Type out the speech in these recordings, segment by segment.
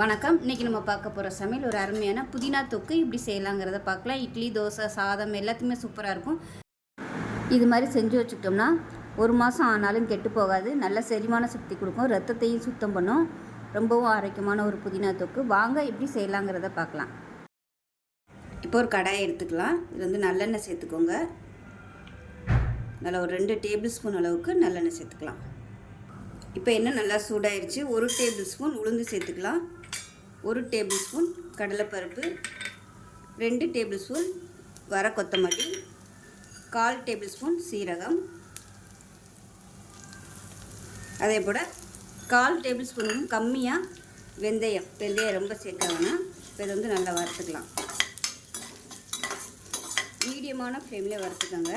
வணக்கம். இன்றைக்கி நம்ம பார்க்க போகிற சமையல் ஒரு அருமையான புதினா தொக்கு இப்படி செய்யலாங்கிறத பார்க்கலாம். இட்லி, தோசை, சாதம் எல்லாத்துக்குமே சூப்பராக இருக்கும். இது மாதிரி செஞ்சு வச்சுக்கிட்டோம்னா 1 மாதம் ஆனாலும் கெட்டு போகாது. நல்ல செரிமான சக்தி கொடுக்கும், ரத்தத்தையும் சுத்தம் பண்ணும். ரொம்பவும் ஆரோக்கியமான ஒரு புதினா தொக்கு. வாங்க எப்படி செய்யலாங்கிறத பார்க்கலாம். இப்போ ஒரு கடாயை எடுத்துக்கலாம். இது வந்து நல்லெண்ணெய் சேர்த்துக்கோங்க. நல்லா ஒரு 2 டேபிள் ஸ்பூன் அளவுக்கு நல்லெண்ணெய் சேர்த்துக்கலாம். இப்போ எண்ணெய் நல்லா சூடாயிருச்சு. 1 டேபிள் ஸ்பூன் உளுந்து சேர்த்துக்கலாம். 1 டேபிள் ஸ்பூன் கடலைப்பருப்பு, 2 டேபிள் ஸ்பூன் வர கொத்தமல்லி, 1/4 டேபிள் ஸ்பூன் சீரகம், அதே போல் 1/4 டேபிள் ஸ்பூனும் கம்மியாக வெந்தயம் ரொம்ப சேர்க்க வேணாம். இப்போ இதை வந்து நல்லா வறுத்துக்கலாம். மீடியமான ஃப்ளேமில் வறுத்துக்கோங்க.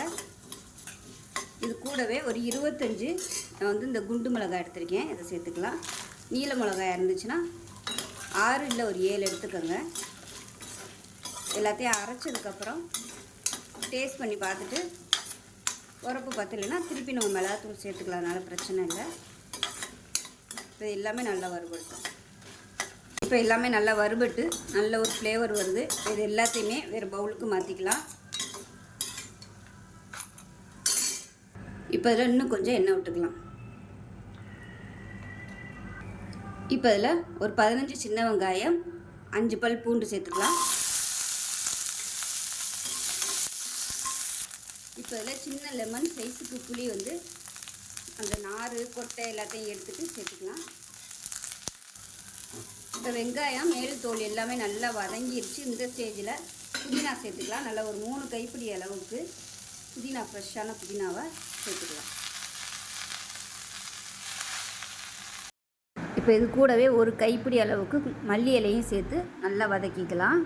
இது கூடவே ஒரு 25 நான் வந்து இந்த குண்டு மிளகாய் எடுத்திருக்கேன், இதை சேர்த்துக்கலாம். நீல மிளகாய் இருந்துச்சுன்னா 6 இல்லை ஒரு 7 எடுத்துக்கோங்க. எல்லாத்தையும் அரைச்சதுக்கப்புறம் டேஸ்ட் பண்ணி பார்த்துட்டு உரப்பு பத்தலைன்னா திருப்பி நம்ம மிளகாத்தூள் சேர்த்துக்கலாம், அதனால் பிரச்சனை இல்லை. இப்போ எல்லாமே நல்லா வறுபடுத்தும். இப்போ எல்லாமே நல்லா வறுபட்டு நல்ல ஒரு ஃப்ளேவர் வருது. இது எல்லாத்தையுமே வேறு பவுலுக்கு மாற்றிக்கலாம். இப்போ இதில் இன்னும் கொஞ்சம் எண்ணெய் விட்டுக்கலாம். இப்போ இதில் ஒரு 15 சின்ன வெங்காயம், 5 பல் பூண்டு சேர்த்துக்கலாம். இப்போ இதில் சின்ன லெமன் சைஸுக்கு புளி வந்து அந்த நார் கொட்டை எல்லாத்தையும் எடுத்துகிட்டு சேர்த்துக்கலாம். இப்போ வெங்காயம் மேல் தோல் எல்லாமே நல்லா வதங்கிருச்சு. இந்த ஸ்டேஜில் புதினா சேர்த்துக்கலாம். நல்லா ஒரு 3 கைப்பிடி அளவுக்கு புதினா, ஃப்ரெஷ்ஷான புதினாவை சேர்த்துக்கலாம். இப்போ இது கூடவே ஒரு கைப்பிடி அளவுக்கு மல்லி இலையும் சேர்த்து நல்லா வதக்கிக்கலாம்.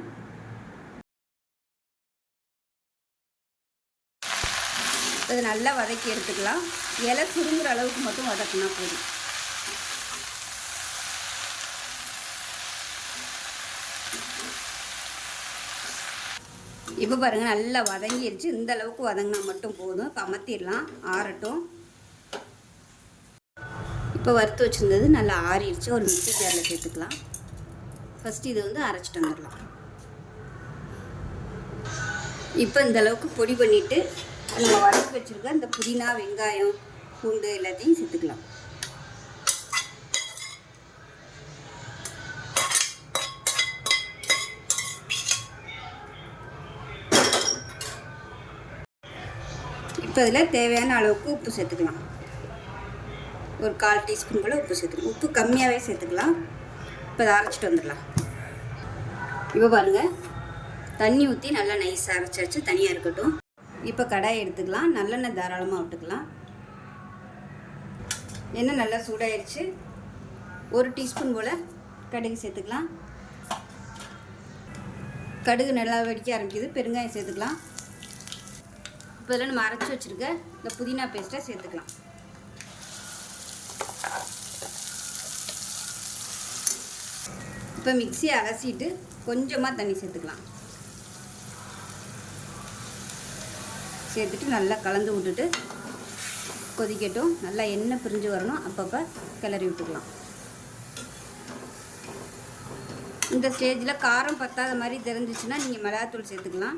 இது நல்லா வதக்கி எடுத்துக்கலாம். இலை சுருங்குற அளவுக்கு மட்டும் வதக்கினா போதும். இப்போ பாருங்கள் நல்லா வதங்கிடுச்சு. இந்த அளவுக்கு வதங்கினா மட்டும் போதும். இப்போ அமர்த்திடலாம், ஆறட்டும். இப்போ வறுத்து வச்சுருந்தது நல்லா ஆறிடுச்சு. ஒரு மிக்ஸி ஜாரில் சேர்த்துக்கலாம். ஃபஸ்ட்டு இது வந்து அரைச்சிட்டு வந்துடலாம். இப்போ இந்த அளவுக்கு பொடி பண்ணிவிட்டு நம்ம வதக்கி வச்சுருக்க இந்த புதினா, வெங்காயம், பூண்டு எல்லாத்தையும் சேர்த்துக்கலாம். இப்போ இதில் தேவையான அளவுக்கு உப்பு சேர்த்துக்கலாம். ஒரு 1/4 டீஸ்பூன் போல் உப்பு சேர்த்துக்கலாம். உப்பு கம்மியாகவே சேர்த்துக்கலாம். இப்போ இதை அரைச்சிட்டு வந்துடலாம். இப்போ பாருங்கள் தண்ணி ஊற்றி நல்லா நைஸாக அரைச்சாச்சு, தனியாக இருக்கட்டும். இப்போ கடாயை எடுத்துக்கலாம். நல்லெண்ணெய் தாராளமாக விட்டுக்கலாம். எண்ணெய் நல்லா சூடாயிருச்சு. 1 டீஸ்பூன் போல் கடுகு சேர்த்துக்கலாம். கடுகு நல்லா வெடிக்க ஆரம்பிக்குது. பெருங்காயம் சேர்த்துக்கலாம். இப்போ இதில் நம்ம அரைச்சி வச்சுருக்க இந்த புதினா பேஸ்ட்டை சேர்த்துக்கலாம். இப்போ மிக்ஸியை அலசிட்டு கொஞ்சமாக தண்ணி சேர்த்துக்கலாம். சேர்த்துட்டு நல்லா கலந்து விட்டுட்டு கொதிக்கட்டும். நல்லா எண்ணெய் பிரிஞ்சு வரணும். அப்பப்போ கிளறி விட்டுக்கலாம். இந்த ஸ்டேஜில் காரம் பத்தாத மாதிரி தெரிஞ்சிச்சுன்னா நீங்கள் மிளகாத்தூள் சேர்த்துக்கலாம்.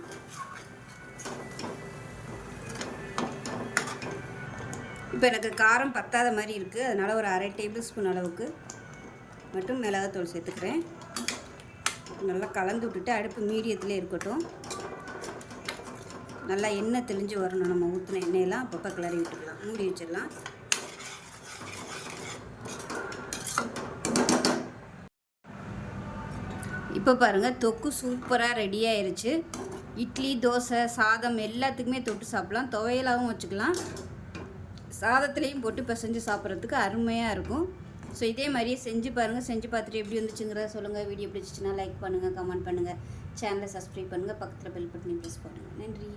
இப்போ எனக்கு காரம் பத்தாத மாதிரி இருக்குது, அதனால் ஒரு 1/2 டேபிள் ஸ்பூன் அளவுக்கு மட்டும் மிளகாத்தூள் சேர்த்துக்கிறேன். நல்லா கலந்து விட்டுட்டு அடுப்பு மீடியத்திலே இருக்கட்டும். நல்லா எண்ணெய் தெளிஞ்சு வரணும். நம்ம ஊற்றின எண்ணெயெல்லாம் அப்பப்போ கிளறி விட்டுக்கலாம். மூடி வச்சிடலாம். இப்போ பாருங்கள் தொக்கு சூப்பராக ரெடி ஆயிடுச்சு. இட்லி, தோசை, சாதம் எல்லாத்துக்குமே தொட்டு சாப்பிட்லாம். துவையலாகவும் வச்சுக்கலாம். சாதத்துலேயும் போட்டு பிசைஞ்சு சாப்பிட்றதுக்கு அருமையாக இருக்கும். ஸோ இதே மாதிரியே செஞ்சு பாருங்கள். செஞ்சு பார்த்துட்டு எப்படி வந்துச்சுங்கிறத சொல்லுங்கள். வீடியோ பிடிச்சிச்சின்னா லைக் பண்ணுங்கள், கமெண்ட் பண்ணுங்கள், சேனலை சப்ஸ்கிரைப் பண்ணுங்கள், பக்கத்தில் பெல் பட்டனை ப்ரெஸ் பண்ணுங்கள். நன்றி.